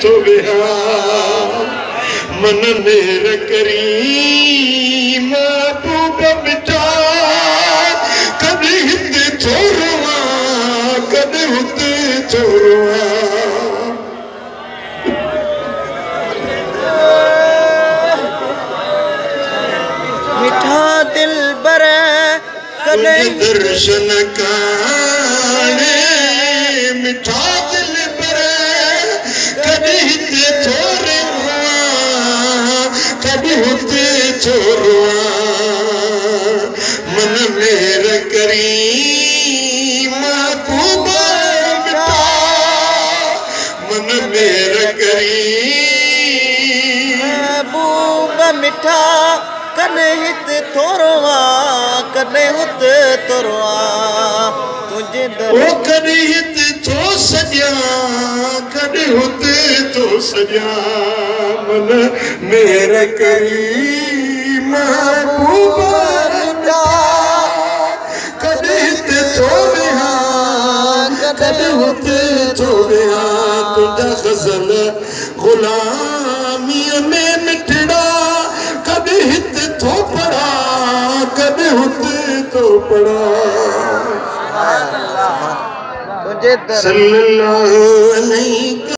तो बिहा मन मेरा करीम महबूब मिठा कभी हिते छोड़वा कभी हुते छोड़वा मिठा दिल बर दर्शन काने मिठा दिल बर कभी हिते छोड़वा कभी हुते छोड़वा मन मेरा करीम महबूब मिठा मन मेरा करीम महबूब मिठा कने हित थोरवा कने हुत तोरवा तुझे ओ कने हित थो सॼा कने हुत थो सॼा मन मेरा करीम महबूब मिठा कने हित थो विहा कने हुत थो विहा तुझा ग़ज़ल ग़ुलामीअ में मिठड़ा कभी हित थो पढ़ा कभी हुते तो पढ़ा तुझे सल्लल्लाहु अलैहि